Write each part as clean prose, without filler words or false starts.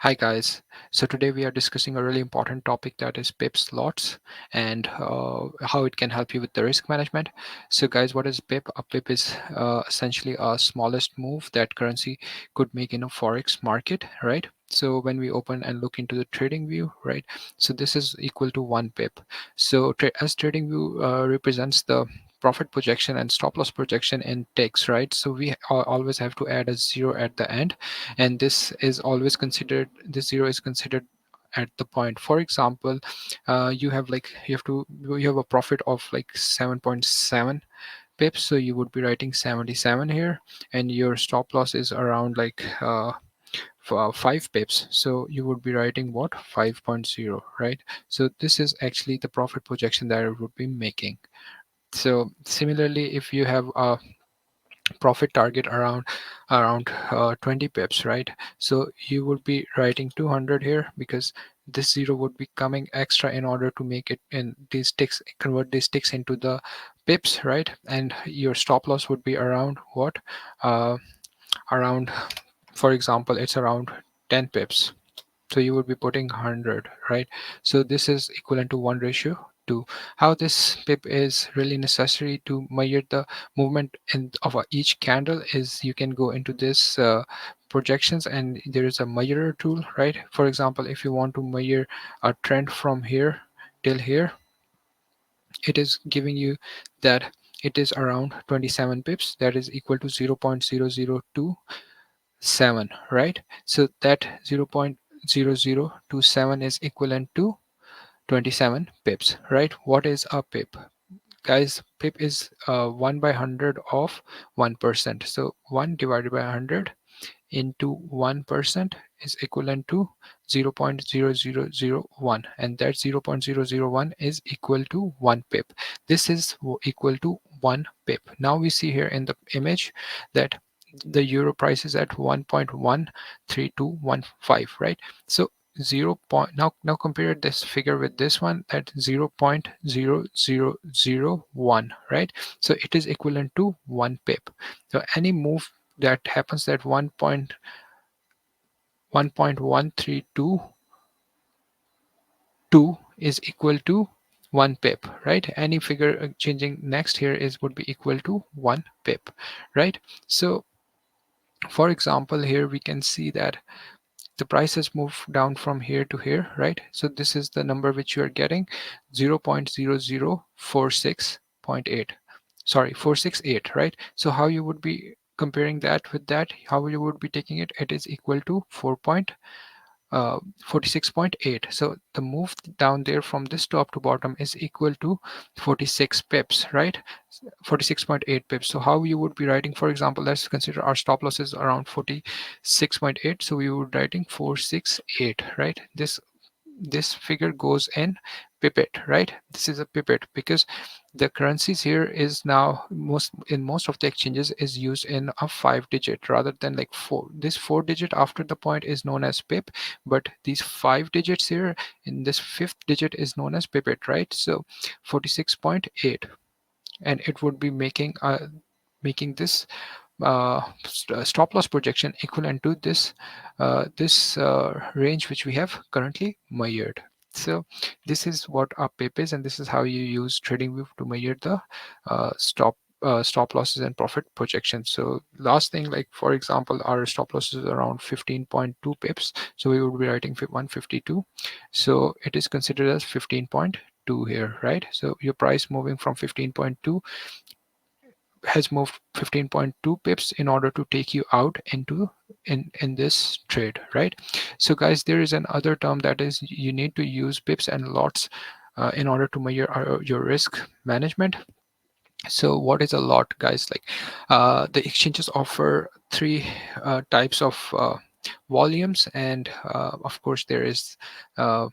Hi guys. So today we are discussing a really important topic, that is pip slots and how it can help you with the risk management. So guys, what is pip? A pip is essentially a smallest move that currency could make in a forex market, right? So when we open and look into the trading view, right? So this is equal to one pip. So as trading view represents the profit projection and stop loss projection in ticks, right? So we always have to add a zero at the end, and this is always considered, this zero is considered at the point. For example, you have a profit of like 7.7 pips, so you would be writing 77 here, and your stop loss is around like 5 pips, so you would be writing what, 5.0, right? So this is actually the profit projection that I would be making. So similarly, if you have a profit target around 20 pips, right? So you would be writing 200 here, because this zero would be coming extra in order to make it in these ticks, convert these ticks into the pips, right? And your stop loss would be around what, uh, around, for example, it's around 10 pips, so you would be putting 100, right? So this is equivalent to 1:2. How this pip is really necessary to measure the movement of each candle is, you can go into this projections, and there is a measurer tool, right? For example, if you want to measure a trend from here till here, it is giving you that it is around 27 pips, that is equal to 0.0027, right? So that 0.0027 is equivalent to 27 pips, right? What is a pip? Guys, pip is 1 by 100 of 1%. So 1 divided by 100 into 1% is equivalent to 0.0001, and that 0.001 is equal to 1 pip. This is equal to 1 pip. Now we see here in the image that the euro price is at 1.13215, right? So 0 point, now compare this figure with this one at 0.0001, right? So it is equivalent to 1 pip. So any move that happens at 1.1322 is equal to 1 pip, right? Any figure changing next here is would be equal to 1 pip, right? So for example, here we can see that the price has moved down from here to here, right? So this is the number which you are getting, 0.0046.8, sorry, 468, right? So how you would be comparing that with that, how you would be taking it, it is equal to 46.8. So the move down there from this top to bottom is equal to 46 pips, right? 46.8 pips. So how you would be writing, for example, let's consider our stop loss is around 46.8, so we would writing 468, right? This figure goes in pipet, right? This is a pipet because the currencies here is now most of the exchanges is used in a 5 digit rather than like four. This 4 digit after the point is known as pip, but these 5 digits here in this fifth digit is known as pipet, right? So 46.8, and it would be making this stop loss projection equivalent to this range which we have currently measured. So this is what a pip is, and this is how you use TradingView to measure the stop losses and profit projection. So last thing, like for example, our stop loss is around 15.2 pips, so we would be writing 152. So it is considered as 15.2 here, right? So your price moving from 15.2 has moved 15.2 pips in order to take you out into in this trade, right? So guys, there is another term, that is you need to use pips and lots in order to measure your risk management. So what is a lot, guys? Like the exchanges offer three types of volumes, and of course there is uh,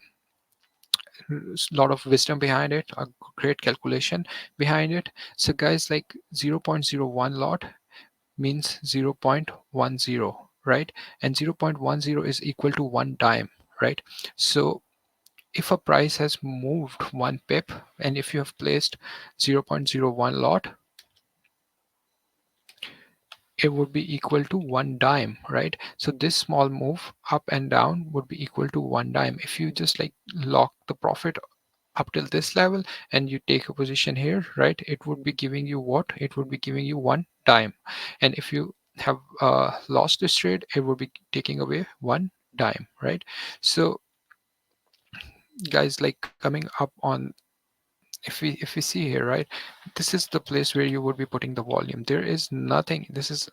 lot of wisdom behind it, a great calculation behind it. So guys, like 0.01 lot means 0.10, right? And 0.10 is equal to 1 dime, right? So if a price has moved 1 pip, and if you have placed 0.01 lot, it would be equal to 1 dime, right? So this small move up and down would be equal to 1 dime. If you just like lock the profit up till this level and you take a position here, right, it would be giving you what? It would be giving you 1 dime. And if you have lost this trade, it would be taking away 1 dime, right? So guys, like coming up on, if we see here, right, this is the place where you would be putting the volume. There is nothing, this is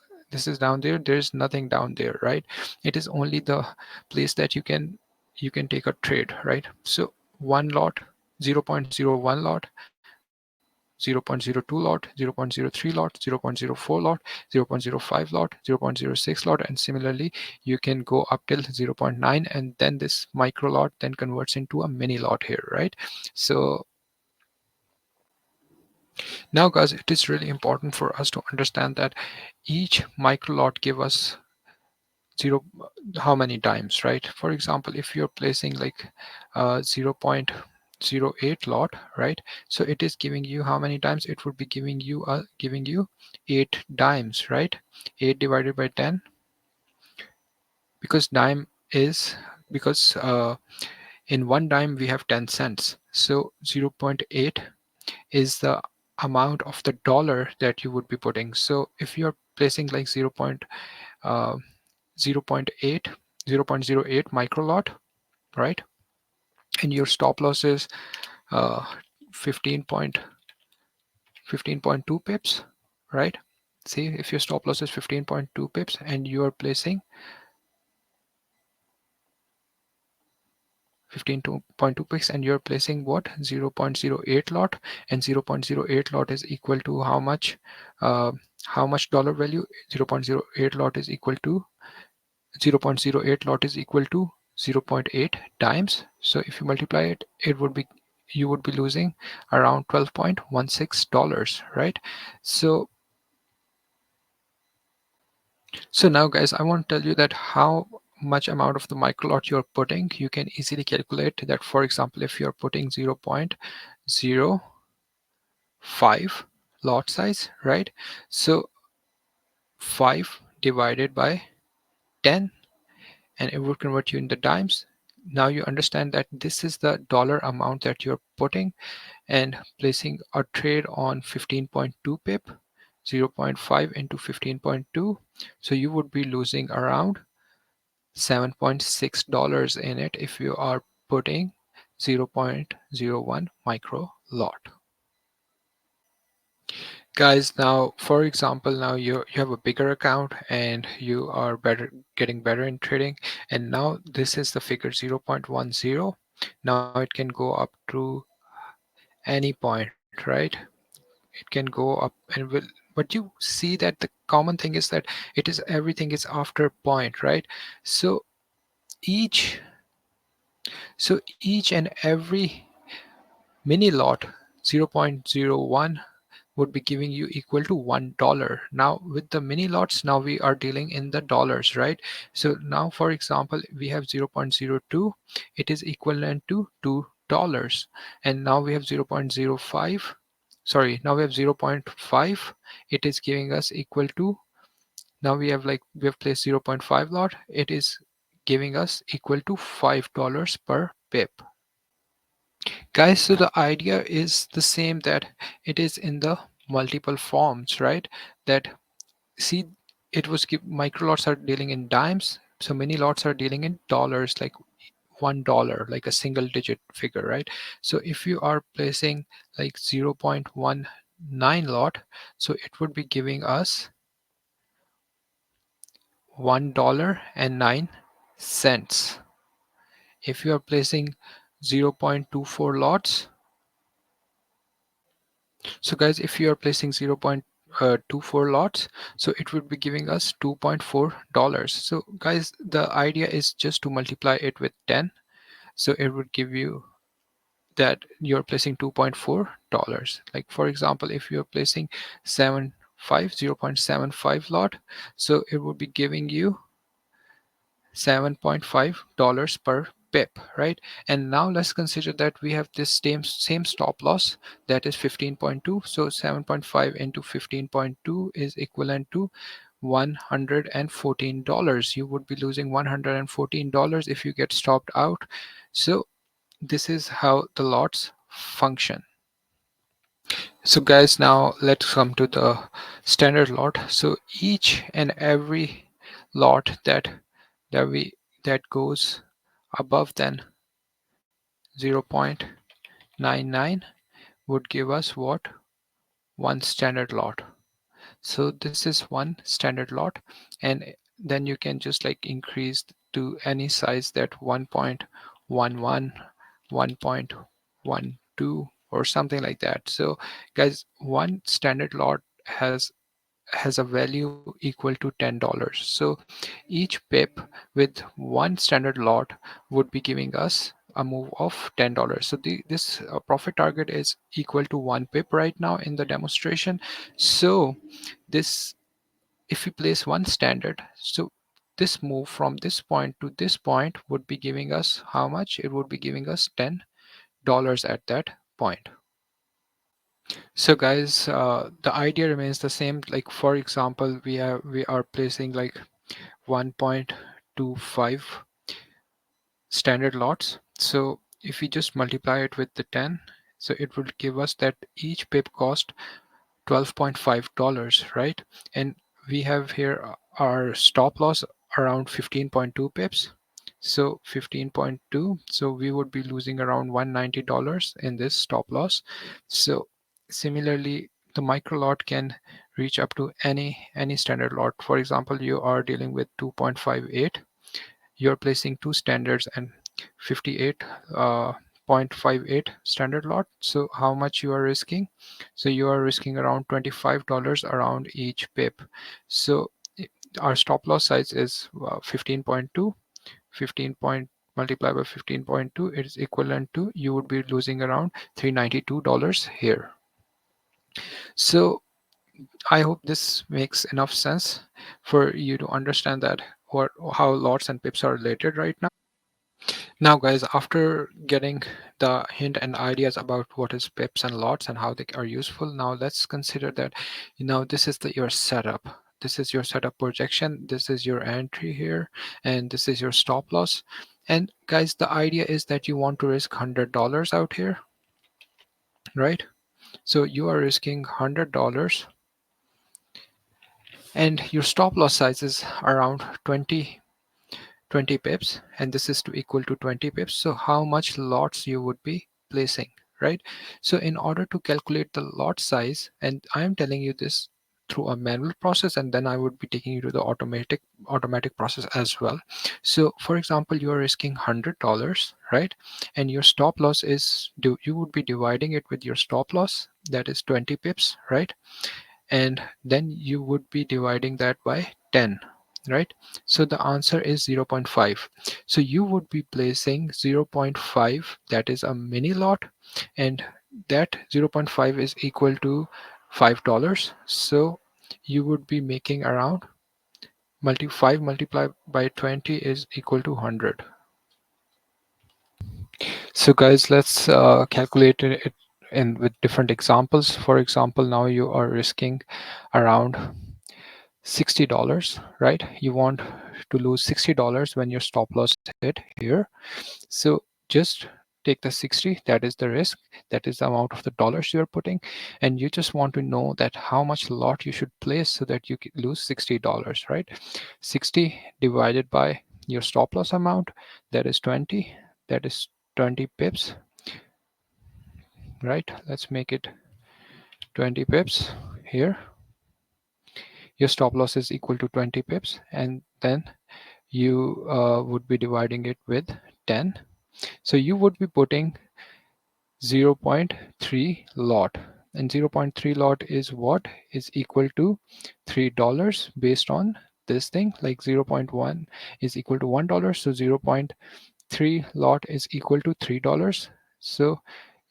down there, there's nothing down there, right? It is only the place that you can take a trade, right? So one lot, 0.01 lot, 0.02 lot, 0.03 lot, 0.04 lot, 0.05 lot, 0.06 lot, and similarly you can go up till 0.9, and then this micro lot then converts into a mini lot here, right? So now, guys, it is really important for us to understand that each micro lot give us zero, how many times, right? For example, if you're placing like 0.08 lot, right? So it is giving you how many times? It would be giving you 8 dimes, right? 8 divided by 10, because dime is, because in 1 dime we have 10 cents. So 0.8 is the amount of the dollar that you would be putting. So if you're placing like uh, 0 0.8 0.08 micro lot, right, and your stop loss is uh, 15 point 15.2 pips, right? See, if your stop loss is 15.2 pips and you are placing 15.2 pips and you're placing what? 0.08 lot, and 0.08 lot is equal to uh, how much dollar value? 0.08 lot is equal to 0.08 lot is equal to 0.8 times. So if you multiply it, it would be, you would be losing around $12.16, right? So now guys, I want to tell you that how much amount of the micro lot you're putting. You can easily calculate that. For example, if you're putting 0.05 lot size, right? So 5 divided by 10, and it would convert you into dimes. Now you understand that this is the dollar amount that you're putting and placing a trade on 15.2 pip, 0.5 into 15.2. So you would be losing around $7.6 in it if you are putting 0.01 micro lot. Guys, now for example, now you have a bigger account and you are getting better in trading, and now this is the figure 0.10. Now it can go up to any point, right? It can go up and will, but you see that the common thing is that it is, everything is after point, right? So each each and every mini lot 0.01 would be giving you equal to $1. Now with the mini lots, now we are dealing in the dollars, right? So now for example, we have 0.02, it is equivalent to $2. And now we have 0.05, sorry, now we have 0.5, it is giving us equal to, now we have placed 0.5 lot, it is giving us equal to $5 per pip. Guys, so the idea is the same, that it is in the multiple forms, right? That, see, it was micro lots are dealing in dimes, so many lots are dealing in dollars, like $1, like a single digit figure, right? So if you are placing like 0.19 lot, so it would be giving us $1.09. If you are placing 0.24 lots, so guys, if you are placing 0.24 lots, so it would be giving us $2.4. So guys, the idea is just to multiply it with 10. So it would give you that you're placing $2.4. Like for example, if you're placing 0.75 lot, so it would be giving you $7.5 per pip, right? And now let's consider that we have this same stop loss, that is 15.2. So 7.5 into 15.2 is equivalent to $114. You would be losing $114 if you get stopped out. So this is how the lots function. So guys, now let's come to the standard lot. So each and every lot that we that goes above than 0.99 would give us what? One standard lot. So this is one standard lot, and then you can just like increase to any size, that 1.11, 1.12 or something like that. So guys, one standard lot has a value equal to $10. So each pip with one standard lot would be giving us a move of $10. So this profit target is equal to one pip right now in the demonstration. So this, if we place one standard, so this move from this point to this point would be giving us how much? It would be giving us $10 at that point. So guys, the idea remains the same. Like for example, we are placing like 1.25 standard lots. So if we just multiply it with the 10, so it would give us that each pip cost $12.5, right? And we have here our stop loss around 15.2 pips. So 15.2, so we would be losing around $190 in this stop loss. So similarly, the micro lot can reach up to any standard lot. For example, you are dealing with 2.58, you're placing two standards and 58.58 standard lot. So how much you are risking? So you are risking around $25 around each pip. So our stop loss size is 15.2. 15 point multiplied by 15.2, it is equivalent to, you would be losing around $392 here. So I hope this makes enough sense for you to understand that what how lots and pips are related right now. Now, guys, after getting the hint and ideas about what is pips and lots and how they are useful, now let's consider that, this is your setup. This is your setup projection. This is your entry here, and this is your stop loss. And guys, the idea is that you want to risk $100 out here, right? So you are risking $100, and your stop loss size is around 20 pips, and this is to equal to 20 pips. So how much lots you would be placing, right? So in order to calculate the lot size, and I am telling you this through a manual process, and then I would be taking you to the automatic process as well. So for example, you are risking $100, right? And your stop loss is, you would be dividing it with your stop loss, that is 20 pips, right? And then you would be dividing that by 10, right? So the answer is 0.5. So you would be placing 0.5, that is a mini lot, and that 0.5 is equal to $5. So you would be making around 5 multiplied by 20 is equal to 100. So guys, let's calculate it in with different examples. For example, now you are risking around $60, right? You want to lose $60 when your stop loss hit here. So just take the 60, that is the risk, that is the amount of the dollars you're putting, and you just want to know that how much lot you should place so that you lose $60, right? 60 divided by your stop loss amount, that is 20, that is 20 pips, right? Let's make it 20 pips here. Your stop loss is equal to 20 pips, and then you would be dividing it with 10. So you would be putting 0.3 lot, and 0.3 lot is what is equal to $3 based on this thing. Like 0.1 is equal to $1, so 0.3 lot is equal to $3. So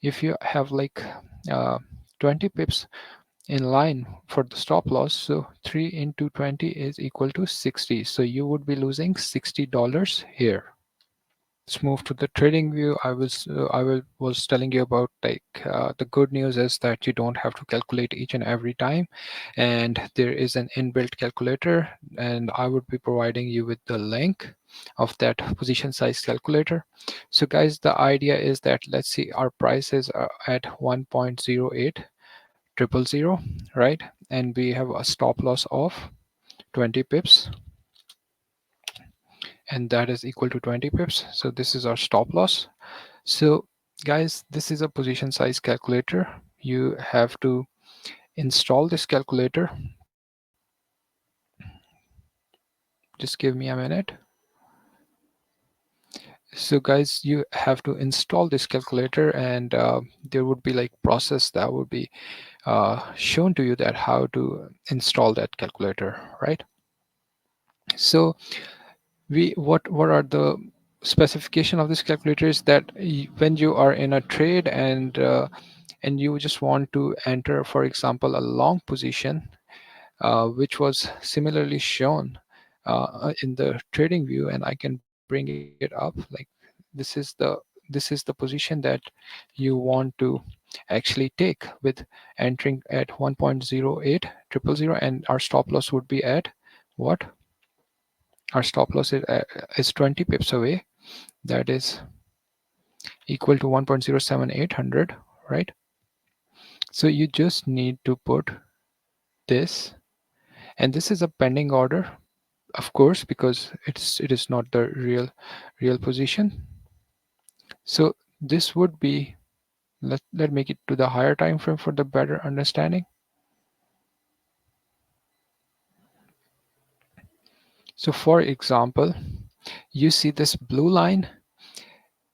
if you have like 20 pips in line for the stop loss, so 3 into 20 is equal to 60. So you would be losing $60 here. let's move to the trading view. I was telling you about the good news is that you don't have to calculate each and every time, and there is an inbuilt calculator, and I would be providing you with the link of that position size calculator. So guys, the idea is that let's see our prices are at 1.08000, right? And we have a stop loss of 20 pips, and that is equal to 20 pips. So this is our stop loss. So guys, this is a position size calculator. You have to install this calculator. Just give me a minute. So guys, you have to install this calculator, and there would be like process that would be shown to you that how to install that calculator, right? So what are the specification of this calculator is that when you are in a trade and you just want to enter, for example, a long position, which was similarly shown in the trading view, and I can bring it up. Like this is the position that you want to actually take with entering at 1.08000, and our stop loss would be at what? Our stop loss is 20 pips away. That is equal to 1.07800, right? So you just need to put this, and this is a pending order, of course, because it is not the real position. So this would be, let make it to the higher time frame for the better understanding. So for example, you see this blue line.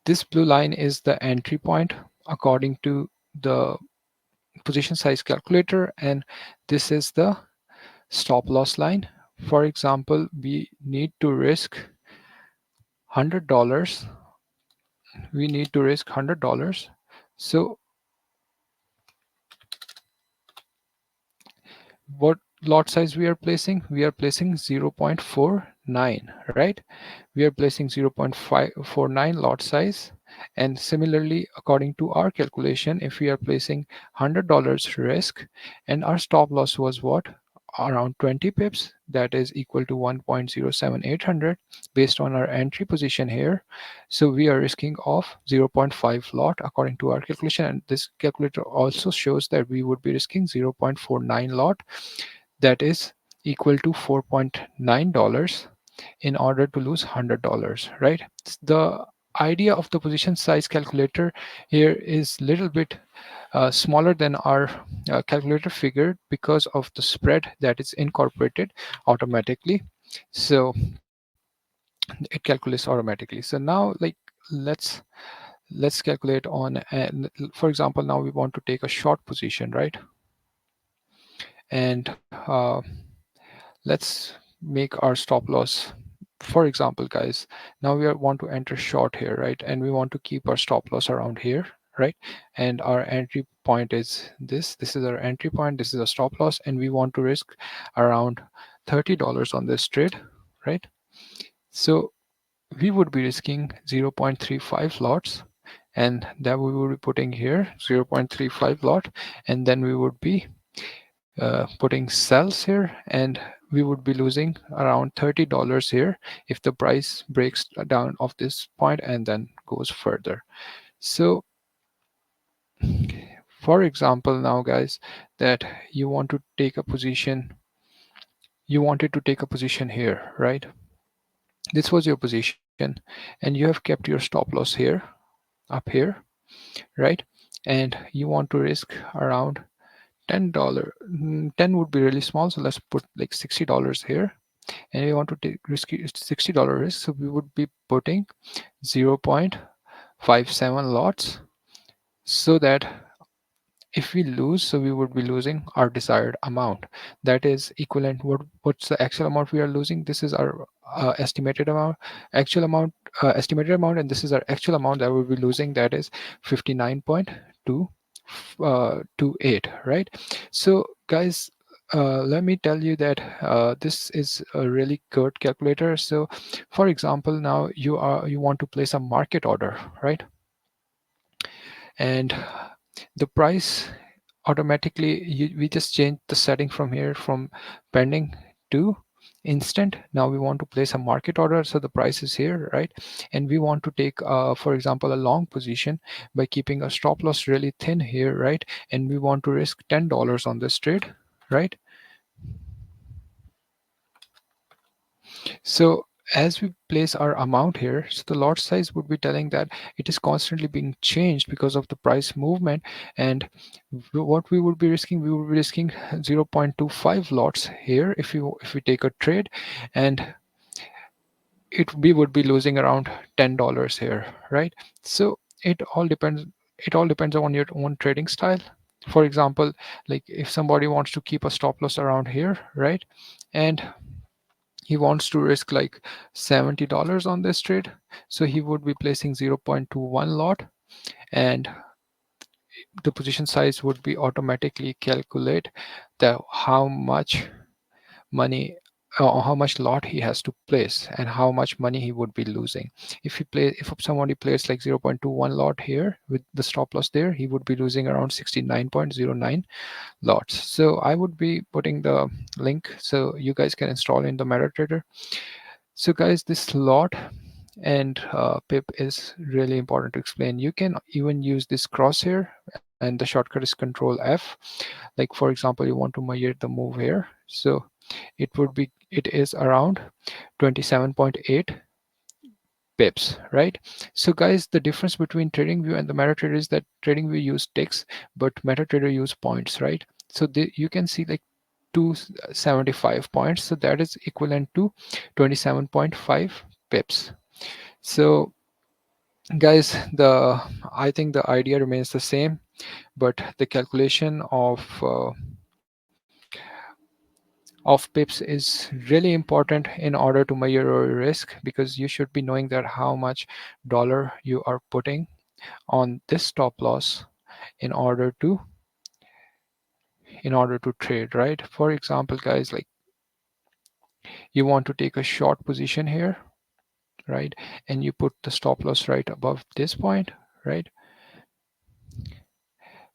This blue line is the entry point according to the position size calculator, and this is the stop loss line. For example, we need to risk $100. We need to risk $100. So what lot size we are placing? We are placing 0.49, right? We are placing 0.549 lot size. And similarly, according to our calculation, if we are placing $100 risk and our stop loss was what? Around 20 pips, that is equal to 1.07800 based on our entry position here. So we are risking of 0.5 lot according to our calculation, and this calculator also shows that we would be risking 0.49 lot, that is equal to $4.9 in order to lose $100, right? The idea of the position size calculator here is little bit smaller than our calculator figure because of the spread that is incorporated automatically. So it calculates automatically. So now, like, let's let's calculate on, and for example, now we want to take a short position, right? And let's make our stop loss. For example, guys, now want to enter short here, right? And we want to keep our stop loss around here, right? And our entry point is this is our entry point, this is a stop loss, and we want to risk around $30 on this trade, right? So we would be risking 0.35 lots, and that we would be putting here 0.35 lot, and then we would be putting cells here, and we would be losing around $30 here if the price breaks down of this point and then goes further. So for example, now guys, that you want to take a position, you wanted to take a position here, right? This was your position, and you have kept your stop loss here, up here, right? And you want to risk around $10. 10 would be really small, so let's put like $60 here, and we want to take risky $60 risk, so we would be putting 0.57 lots, so that if we lose, so we would be losing our desired amount, that is equivalent, what's the actual amount we are losing? This is our estimated amount, actual amount, estimated amount, and this is our actual amount that we'll be losing, that is 59.228, right? So guys, let me tell you that this is a really good calculator. So for example, now you want to place a market order, right? And the price automatically, we just change the setting from here from pending to instant. Now we want to place a market order, so the price is here, right? And we want to take for example a long position by keeping a stop loss really thin here, right? And we want to risk $10 on this trade, right? So as we place our amount here, so the lot size would be telling that it is constantly being changed because of the price movement. And what we would be risking, we would be risking 0.25 lots here if we take a trade, and it we would be losing around $10 here, right? So it all depends on your own trading style. For example, like if somebody wants to keep a stop loss around here, right? And he wants to risk like $70 on this trade, so he would be placing 0.21 lot, and the position size would be automatically calculate the how much money how much lot he has to place and how much money he would be losing. If somebody plays like 0.21 lot here with the stop loss there, he would be losing around 69.09 lots. So I would be putting the link so you guys can install in the MetaTrader. So guys, this lot and pip is really important to explain. You can even use this crosshair, and the shortcut is Control F. Like for example, you want to measure the move here, so it is around 27.8 pips, right? So guys, the difference between TradingView and the MetaTrader is that TradingView use ticks, but MetaTrader use points, right? So you can see like 275 points, so that is equivalent to 27.5 pips. So guys, I think the idea remains the same, but the calculation of pips is really important in order to measure your risk, because you should be knowing that how much dollar you are putting on this stop loss in order to trade, right? For example, guys, like you want to take a short position here, right? And you put the stop loss right above this point, right?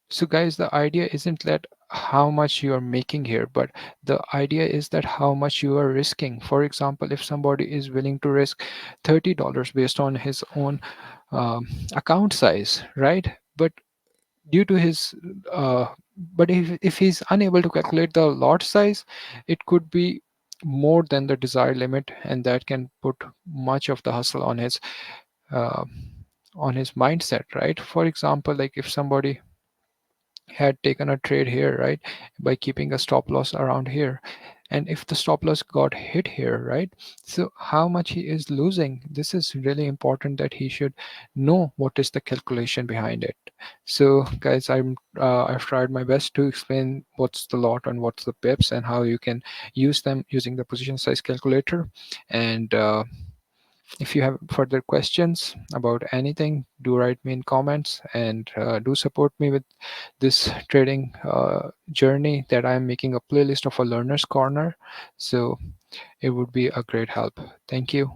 So guys, the idea isn't that how much you are making here, but the idea is that how much you are risking. For example, if somebody is willing to risk $30 based on his own account size, right? But due to his but if he's unable to calculate the lot size, it could be more than the desired limit, and that can put much of the hustle uh, on his mindset, right? For example, like if somebody had taken a trade here, right, by keeping a stop loss around here, and if the stop loss got hit here, right, so how much he is losing, this is really important that he should know what is the calculation behind it. So guys, I've tried my best to explain what's the lot and what's the pips and how you can use them using the position size calculator. And if you have further questions about anything, do write me in comments, and do support me with this trading journey that I'm making a playlist of a learner's corner. So it would be a great help. Thank you.